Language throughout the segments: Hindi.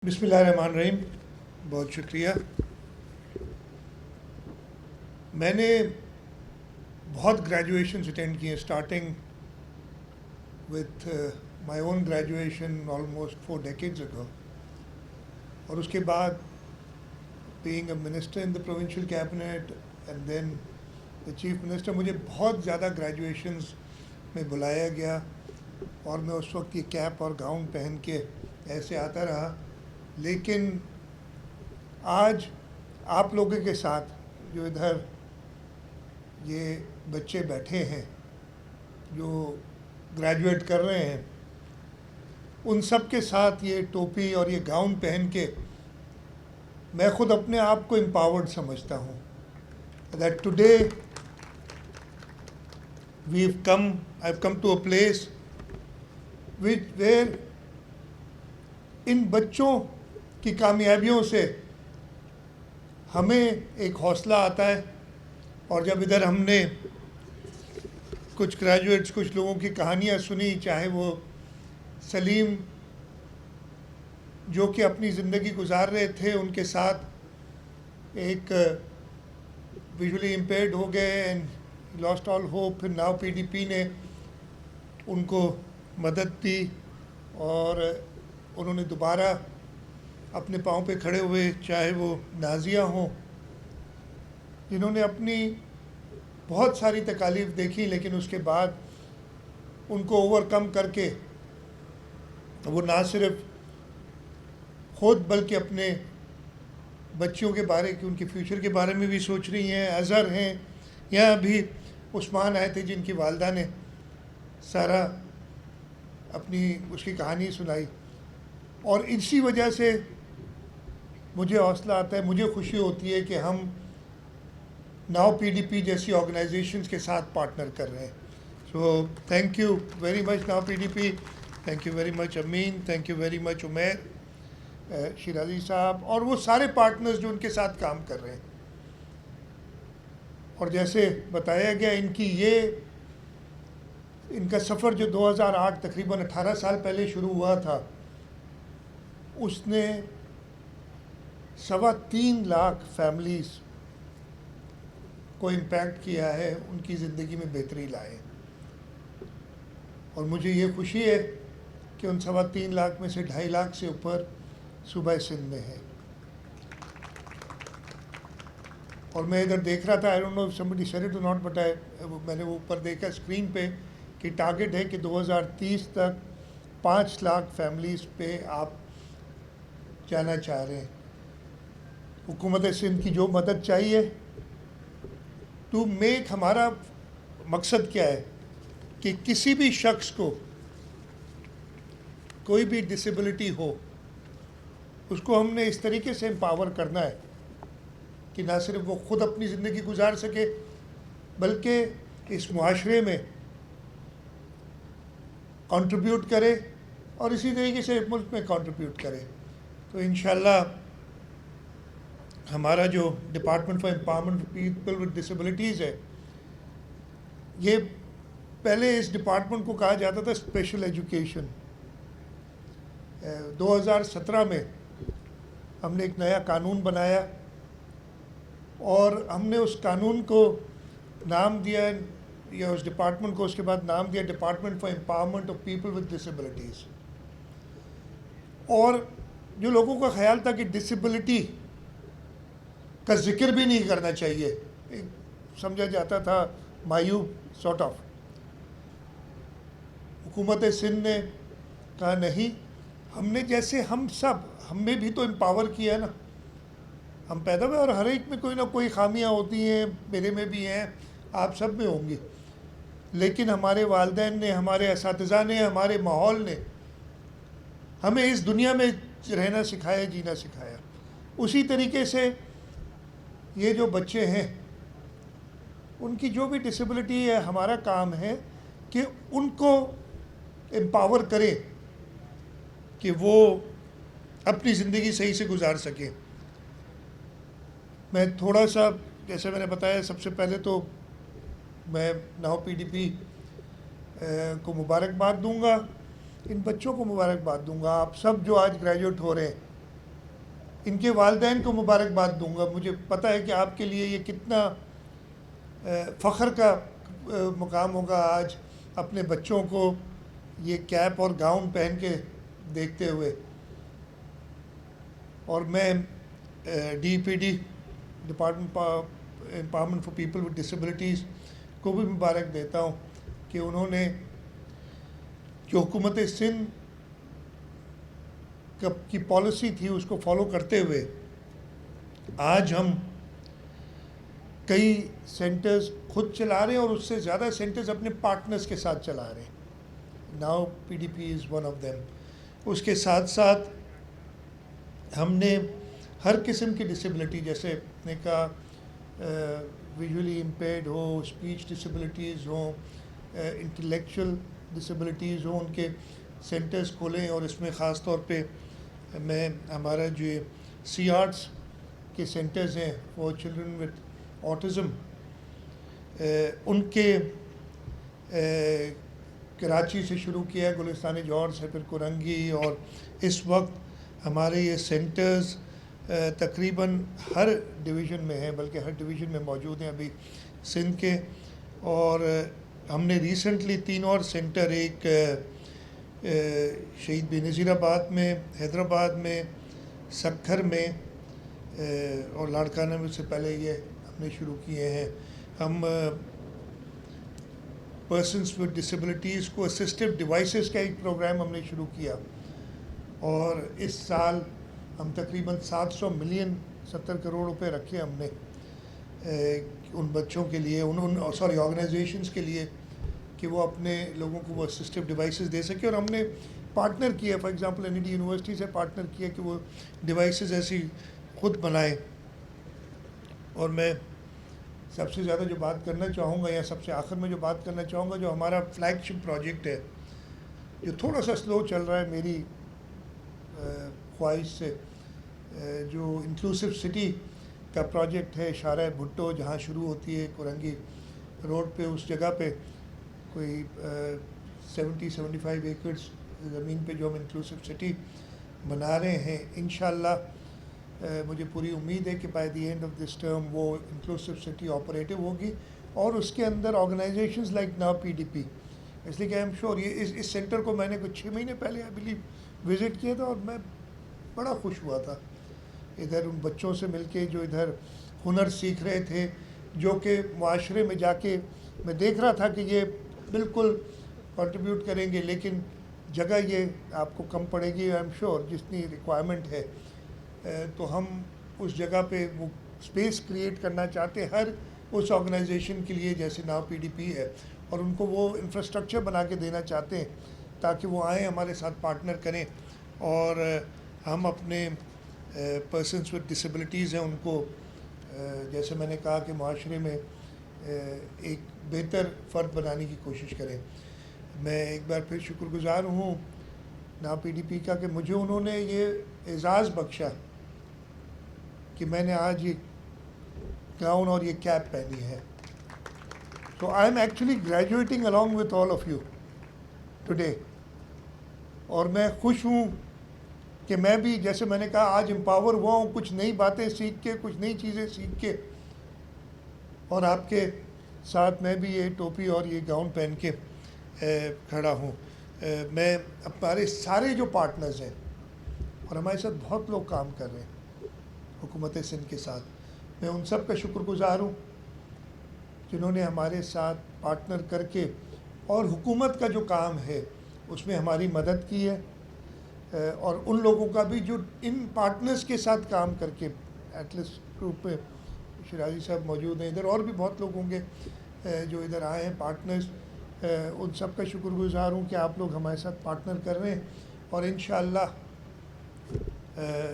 बिस्मिल्लाहिर्रहमानिर्रहीम। बहुत शुक्रिया। मैंने बहुत ग्रेजुएशंस अटेंड किए, starting with my own graduation almost 4 decades ago, और उसके बाद being a minister in the provincial cabinet and then the chief minister, मुझे बहुत ज़्यादा ग्रेजुएशंस में बुलाया गया और मैं उस वक्त ये कैप और गाउन पहन के ऐसे आता रहा। लेकिन आज आप लोगों के साथ जो इधर ये बच्चे बैठे हैं जो ग्रेजुएट कर रहे हैं, उन सब के साथ ये टोपी और ये गाउन पहन के मैं ख़ुद अपने आप को एम्पावर्ड समझता हूँ। That today I have come to a place where इन बच्चों की कामयाबियों से हमें एक हौसला आता है। और जब इधर हमने कुछ ग्रेजुएट्स, कुछ लोगों की कहानियाँ सुनी, चाहे वो सलीम जो कि अपनी ज़िंदगी गुजार रहे थे, उनके साथ एक विजुअली इम्पेयर्ड हो गए एंड लॉस्ट ऑल होप, फिर नाउ पीडीपी ने उनको मदद दी और उन्होंने दोबारा अपने पाँव पे खड़े हुए, चाहे वो नाजिया हों जिन्होंने अपनी बहुत सारी तकालीफ देखी, लेकिन उसके बाद उनको ओवरकम करके वो ना सिर्फ खुद बल्कि अपने बच्चियों के बारे की, उनके फ्यूचर के बारे में भी सोच रही हैं। अज़हर हैं, यहाँ अभी उस्मान आए थे जिनकी वालदा ने सारा अपनी उसकी कहानी सुनाई, और इसी वजह से मुझे हौसला आता है, मुझे खुशी होती है कि हम नाउ पीडीपी जैसी ऑर्गेनाइजेशंस के साथ पार्टनर कर रहे हैं। So thank you very much now PDP, thank you very much Amin, thank you very much Umair, Shirazi साहब और वो सारे पार्टनर्स जो उनके साथ काम कर रहे हैं। और जैसे बताया गया, इनका सफ़र जो 2008 तकरीबन 18 साल पहले शुरू हुआ था, उसने 3.25 लाख फैमिलीज़ को इम्पैक्ट किया है, उनकी ज़िंदगी में बेहतरी लाए। और मुझे ये खुशी है कि उन 3.25 लाख में से 2.5 लाख से ऊपर सूबा सिंध में है। और मैं इधर देख रहा था, I don't know if somebody said it और नॉट, बट मैंने वो ऊपर देखा स्क्रीन पे कि टारगेट है कि 2030 तक 5 लाख फैमिलीज़ पे आप जाना चाह रहे हैं। हुकूमत सिंध की जो मदद चाहिए टू मेक, हमारा मकसद क्या है कि किसी भी शख्स को कोई भी डिसेबिलिटी हो, उसको हमने इस तरीके से एम्पावर करना है कि ना सिर्फ वो ख़ुद अपनी ज़िंदगी गुजार सके, बल्कि इस मुआशरे में कंट्रीब्यूट करे और इसी तरीके से मुल्क में कंट्रीब्यूट करे। तो इंशाल्लाह हमारा जो department for empowerment people with disabilities है, ये पहले इस डिपार्टमेंट को कहा जाता था स्पेशल एजुकेशन। 2017 में हमने एक नया कानून बनाया और हमने उस कानून को नाम दिया, या उस डिपार्टमेंट को उसके बाद नाम दिया department for empowerment of people with disabilities. और जो लोगों का ख्याल था कि डिसेबिलिटी का जिक्र भी नहीं करना चाहिए, समझा जाता था मायूब सॉर्ट ऑफ, हुकूमत सिंध ने कहा नहीं, हमने जैसे हमें भी तो एम्पावर किया है ना, हम पैदा हुए और हर एक में कोई ना कोई खामियां होती हैं, मेरे में भी हैं, आप सब में होंगी, लेकिन हमारे वालिदैन ने, हमारे असातिज़ा ने, हमारे माहौल ने हमें इस दुनिया में रहना सिखाया, जीना सिखाया। उसी तरीके से ये जो बच्चे हैं, उनकी जो भी डिसेबिलिटी है, हमारा काम है कि उनको एम्पावर करें कि वो अपनी ज़िंदगी सही से गुजार सकें। मैं थोड़ा सा, जैसे मैंने बताया, सबसे पहले तो मैं नाउ पीडीपी को मुबारकबाद दूंगा, इन बच्चों को मुबारकबाद दूंगा। आप सब जो आज ग्रेजुएट हो रहे हैं, इनके वालिदैन को मुबारकबाद दूंगा। मुझे पता है कि आपके लिए ये कितना फ़ख्र का मुकाम होगा आज अपने बच्चों को ये कैप और गाउन पहन के देखते हुए। और मैं DPD, department empowerment for people with disabilities को भी मुबारक देता हूँ कि उन्होंने जो हुकूमत सिंध की पॉलिसी थी उसको फॉलो करते हुए आज हम कई सेंटर्स खुद चला रहे हैं और उससे ज़्यादा सेंटर्स अपने पार्टनर्स के साथ चला रहे हैं। Now PDP is one of them. उसके साथ साथ हमने हर किस्म की डिसेबिलिटी, जैसे ने कहा विजुअली इम्पेयर्ड हो, स्पीच डिसेबिलिटीज़ हो, इंटेलेक्चुअल डिसेबिलिटीज़ हो, उनके सेंटर्स खोलें। और इसमें ख़ास तौर पे मैं हमारा जो CARTS के सेंटर्स हैं वो चिल्ड्रन विद ऑटिज़म, उनके कराची से शुरू किया, गुलिस्तान जौहर से, फिर कुरंगी, और इस वक्त हमारे ये सेंटर्स तकरीबन हर डिवीज़न में हैं, बल्कि हर डिवीज़न में मौजूद हैं अभी सिंध के। और हमने रिसेंटली 3 और सेंटर, एक शहीद बेनज़ीराबाद में, हैदराबाद में, सक्खर में और लाड़काना में से पहले ये हमने शुरू किए हैं। हम पर्सन्स विद डिसेबिलिटीज़ को असिस्टिव डिवाइसेस का एक प्रोग्राम हमने शुरू किया और इस साल हम तकरीबन 700 मिलियन 70 करोड़ रुपए रखे हमने उन बच्चों के लिए, ऑर्गेनाइजेशंस के लिए कि वो अपने लोगों को वो असिस्टिव डिवाइसेस दे सके। और हमने पार्टनर किया, फॉर एग्जांपल NED यूनिवर्सिटी से पार्टनर किया कि वो डिवाइसेस ऐसी खुद बनाए। और मैं सबसे ज़्यादा जो बात करना चाहूँगा, या सबसे आखिर में जो बात करना चाहूँगा, जो हमारा फ्लैगशिप प्रोजेक्ट है जो थोड़ा सा स्लो चल रहा है मेरी ख्वाहिश से, जो इंक्लूसिव सिटी का प्रोजेक्ट है, शारा भुट्टो जहाँ शुरू होती है कुरंगी रोड पे, उस जगह पे कोई 70-75 एकड़्स ज़मीन पे जो हम इंक्लूसिव सिटी बना रहे हैं। इंशाल्लाह मुझे पूरी उम्मीद है कि by the end of this term वो इंक्लूसिव सिटी ऑपरेटिव होगी और उसके अंदर ऑर्गेनाइजेशंस लाइक नाउ PDP, इसलिए कि आई एम श्योर ये इस सेंटर को मैंने कुछ 6 महीने पहले आई बिलीव विज़िट किया था और मैं बड़ा खुश हुआ था इधर उन बच्चों से मिलके जो इधर हुनर सीख रहे थे, जो कि माशरे में जाके मैं देख रहा था कि ये बिल्कुल कंट्रीब्यूट करेंगे, लेकिन जगह ये आपको कम पड़ेगी आई एम श्योर जितनी रिक्वायरमेंट है। तो हम उस जगह पे वो स्पेस क्रिएट करना चाहते हैं हर उस ऑर्गेनाइजेशन के लिए जैसे नाउ PDP है, और उनको वो इंफ्रास्ट्रक्चर बना के देना चाहते हैं ताकि वो आएँ हमारे साथ पार्टनर करें और हम अपने पर्सन्स विद डिसेबिलिटीज़ हैं उनको जैसे मैंने कहा कि माशरे में एक बेहतर फ़र्द बनाने की कोशिश करें। मैं एक बार फिर शुक्रगुज़ार हूँ नाउ PDP का कि मुझे उन्होंने ये एज़ाज़ बख्शा कि मैंने आज ये गाउन और ये कैप पहनी है। तो I am actually graduating along with all of you today, और मैं खुश हूँ कि मैं भी जैसे मैंने कहा आज एम्पावर हुआ हूँ कुछ नई बातें सीख के, कुछ नई चीज़ें सीख के, और आपके साथ मैं भी ये टोपी और ये गाउन पहन के खड़ा हूँ। मैं हमारे सारे जो पार्टनर्स हैं और हमारे साथ बहुत लोग काम कर रहे हैं हुकूमत सिंध के साथ, मैं उन सब का शुक्रगुज़ार हूँ जिन्होंने हमारे साथ पार्टनर करके और हुकूमत का जो काम है उसमें हमारी मदद की है, और उन लोगों का भी जो इन पार्टनर्स के साथ काम करके, एटलस ग्रुप में शिराजी साहब मौजूद हैं, इधर और भी बहुत लोग होंगे जो इधर आए हैं पार्टनर्स, उन सब का शुक्रगुज़ार हूँ कि आप लोग हमारे साथ पार्टनर कर रहे हैं। और इंशाअल्लाह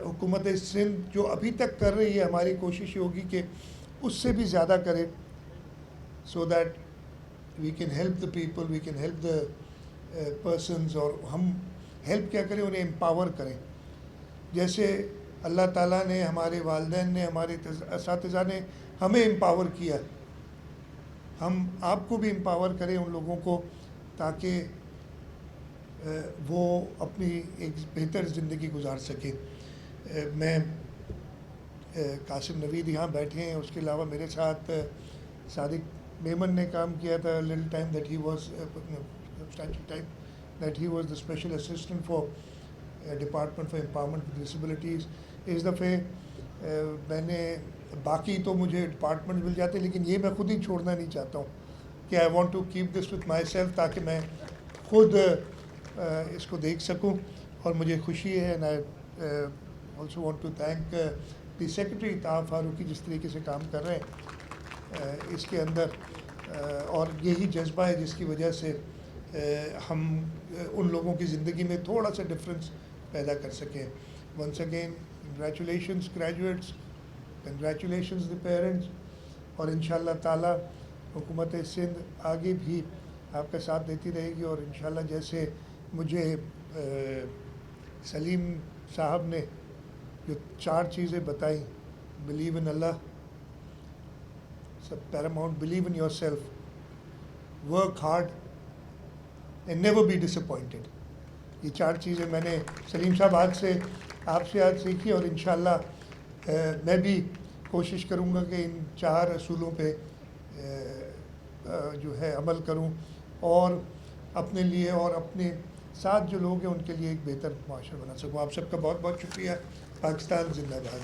हुकूमत सिंध जो अभी तक कर रही है, हमारी कोशिश होगी कि उससे भी ज़्यादा करें, so that we can help the people, we can help the persons, और हम हेल्प क्या करें, उन्हें एम्पावर करें। जैसे अल्लाह ताला ने, हमारे वालिदैन ने, हमारे असातिज़ा ने हमें एम्पावर किया, हम आपको भी एम्पावर करें उन लोगों को ताकि वो अपनी एक बेहतर ज़िंदगी गुजार सकें। मैं कासिम नवीद यहाँ बैठे हैं, उसके अलावा मेरे साथ सादिक मेमन ने काम किया था little time that he was substantial time that he was the special assistant for department for empowerment with disabilities. इस दफ़े मैंने बाकी तो मुझे डिपार्टमेंट मिल जाते, लेकिन ये मैं खुद ही छोड़ना नहीं चाहता हूँ कि I want to keep this with my self, ताकि मैं खुद इसको देख सकूँ। और मुझे खुशी है and I also want to thank the secretary Taha Farooqui जिस तरीके से काम कर रहे हैं इसके अंदर, और यही जज्बा है जिसकी वजह से हम उन लोगों की ज़िंदगी में थोड़ा सा डिफरेंस पैदा कर सकें। Once again congratulations graduates, congratulations the parents, और इंशाल्लाह ताला हुकूमत सिंध आगे भी आपका साथ देती रहेगी। और इंशाल्लाह जैसे मुझे सलीम साहब ने जो 4 चीज़ें बताई, बिलीव इन अल्लाह, सब Paramount, believe in yourself, work hard and never be disappointed, ये 4 चीज़ें मैंने सलीम साहब आपसे आज सीखी। और इंशाल्लाह मैं भी कोशिश करूँगा कि इन 4 असूलों पे जो है अमल करूँ और अपने लिए और अपने साथ जो लोग हैं उनके लिए एक बेहतर माशरा बना सकूँ। आप सबका बहुत बहुत शुक्रिया। पाकिस्तान जिंदाबाद।